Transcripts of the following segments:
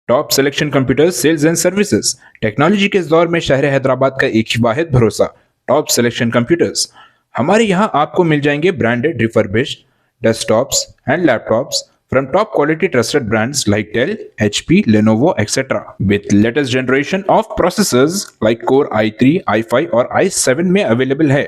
Top selection computers sales and services. Technology के इस दौर में शहर हैदराबाद का एक ही वाहिद भरोसा, टॉप सिलेक्शन कंप्यूटर्स। हमारे यहाँ आपको मिल जाएंगे branded refurbished desktops and laptops from top quality trusted brands like Dell, HP, Lenovo, etc. with latest generation of processors like Core i3, i5 और i7 में अवेलेबल है।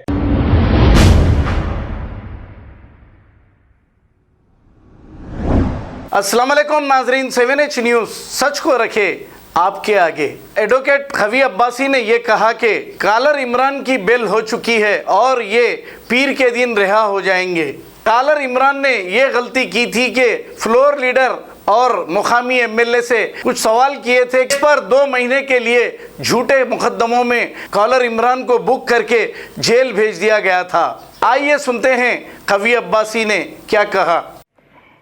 अस्सलाम वालेकुम नाजरीन, 7H न्यूज़ सच को रखे आपके आगे। एडवोकेट खवी अब्बासी ने यह कहा कि कॉलर इमरान की बेल हो चुकी है और ये पीर के दिन रिहा हो जाएंगे। कॉलर इमरान ने यह गलती की थी कि फ्लोर लीडर और मुकामी एमएलए से कुछ सवाल किए थे। इस पर 2 महीने के लिए झूठे मुकदमों में कॉलर इमरान को बुक करके जेल भेज दिया गया था। आइए सुनते हैं खवी अब्बासी ने क्या कहा।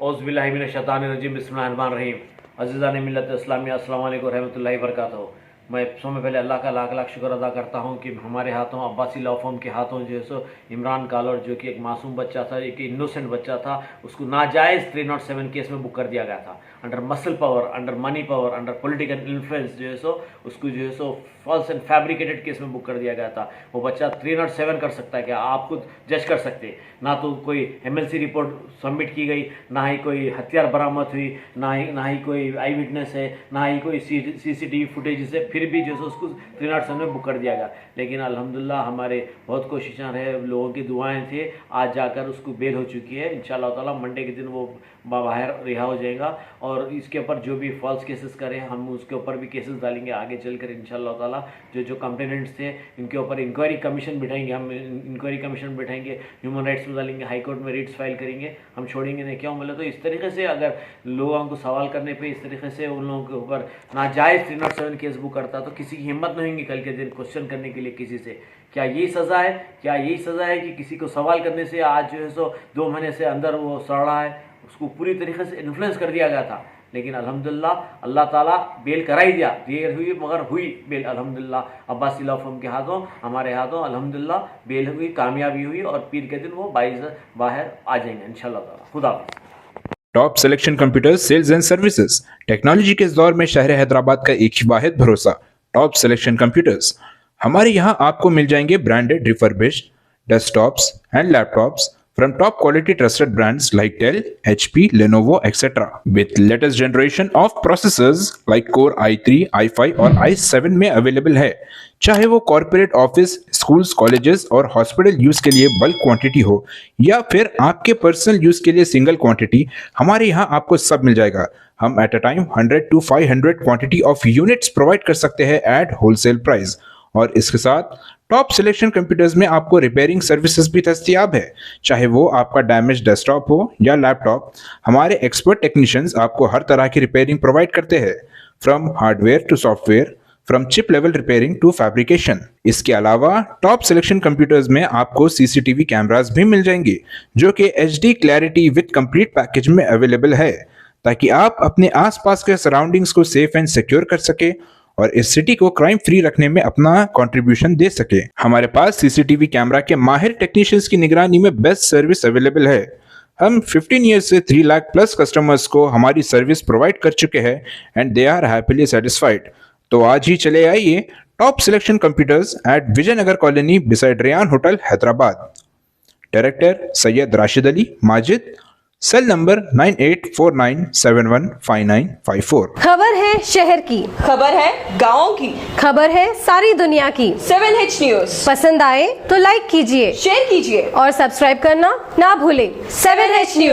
औज़ुबिल्लाहिमिनश्शैतानिर्रजीम, बिस्मिल्लाहिर्रहमानिर्रहीम। अज़ीज़ान मिल्लत इस्लामिया, अस्सलामु अलैकुम रहमतुल्लाहि व बरकातहू। मैं सबसे पहले अल्लाह का लाख लाख शुक्र अदा करता हूँ कि हमारे हाथों अब्बासी लॉ फर्म के हाथों जो है सो इमरान कॉलर, जो कि एक मासूम बच्चा था, एक इनोसेंट बच्चा था, उसको नाजायज़ 307 केस में बुक कर दिया गया था। Under muscle power, under money power, under political influence जो है सो उसको जो है सो फॉल्स एंड फैब्रिकेटेड केस में बुक कर दिया गया था। वो बच्चा 307 कर सकता है क्या? आप खुद जज कर सकते हैं। ना तो कोई MLC रिपोर्ट सबमिट की गई, ना ही कोई हथियार बरामद हुई, ना ही कोई आई विटनेस है, ना ही कोई CCTV फुटेज है, फिर भी जो है उसको 307 में बुक कर दिया गया। लेकिन अल्हम्दुलिल्लाह हमारे बहुत कोशिशें रहे, लोगों की दुआएं थे, आज जाकर उसको बेल हो चुकी है। इंशाअल्लाह ताला मंडे के दिन वो बाहर रिहा हो जाएगा और इसके ऊपर जो भी फॉल्स केसेस करें हम उसके ऊपर भी केसेस डालेंगे आगे चलकर इंशाअल्लाह ताला। जो कंप्लेनेंट्स थे इनके ऊपर इंक्वायरी कमीशन बिठाएंगे, हम इंक्वायरी कमीशन बिठाएंगे, ह्यूमन राइट्स में डालेंगे, हाई कोर्ट में रिट्स फाइल करेंगे, हम छोड़ेंगे नहीं। क्यों बोले तो इस तरीके से अगर लोगों को सवाल करने पे इस तरीके से उन लोगों के ऊपर नाजायज़ 307 केस बुक करता तो किसी की हिम्मत नहीं होगी कल के दिन क्वेश्चन करने के लिए किसी से। क्या यही सज़ा है? क्या यही सज़ा है कि किसी को सवाल करने से आज जो है सो 2 महीने से अंदर वो सड़ रहा है? उसको पूरी तरीके से इन्फ्लुएंस कर दिया गया था। लेकिन अल्हम्दुलिल्लाह अल्लाह ताला बेल करा ही दिया, देर हुई मगर हुई बेल अल्हम्दुलिल्लाह। अब्बासी लॉ फर्म के हाथों, हमारे हाथों अल्हम्दुलिल्लाह बेल हुई, कामयाबी हुई और पीर के दिन वो बाहर आ जाएंगे इंशाअल्लाह ताला। खुदा हाफ़िज़। Top selection computers sales and services. Technology के इस दौर में शहर हैदराबाद का एक ही वाहिद भरोसा, टॉप सिलेक्शन कंप्यूटर्स। हमारे यहाँ आपको मिल जाएंगे branded refurbished desktops and laptops from top quality trusted brands like Dell, HP, Lenovo, etc. with latest generation of processors like Core i3, i5 और i7 में अवेलेबल है। चाहे वो कॉर्पोरेट ऑफिस, स्कूल्स, कॉलेजेस और हॉस्पिटल यूज के लिए bulk quantity हो या फिर आपके पर्सनल यूज के लिए सिंगल क्वांटिटी, हमारे यहाँ आपको सब मिल जाएगा। हम at a time 100 to 500 quantity of units provide कर सकते हैं एट होलसेल प्राइस। और इसके साथ टॉप सिलेक्शन कंप्यूटर्स में आपको रिपेयरिंग सर्विसेज भी दस्तियाब है। चाहे वो आपका डैमेज डेस्कटॉप हो या लैपटॉप, हमारे एक्सपर्ट टेक्नीशियंस आपको हर तरह की रिपेयरिंग प्रोवाइड करते हैं, from hardware to software, from chip level repairing to fabrication. इसके अलावा टॉप सिलेक्शन कंप्यूटर्स में आपको CCTV कैमरास भी मिल जाएंगे जो कि HD clarity with complete package में अवेलेबल है, ताकि आप अपने आसपास के सराउंडिंग्स को सेफ एंड सिक्योर कर सके और इस सिटी को क्राइम फ्री रखने में अपना कंट्रीब्यूशन दे सके। हमारे पास CCTV कैमरा के माहिर टेक्नीशियंस की निगरानी में बेस्ट सर्विस अवेलेबल है। हम 15 ईयर्स से 3 लाख प्लस कस्टमर्स को हमारी सर्विस प्रोवाइड कर चुके हैं and they are happily satisfied. तो आज ही चले आइए top selection computers at Vijayanagar colony beside Rayan hotel Hyderabad. Director Syed Rashid Ali Majid, cell number 9849715954। खबर है शहर की, खबर है गाँव की, खबर है सारी दुनिया की। 7H न्यूज़ पसंद आए तो लाइक कीजिए, शेयर कीजिए और सब्सक्राइब करना ना भूलें। 7H news.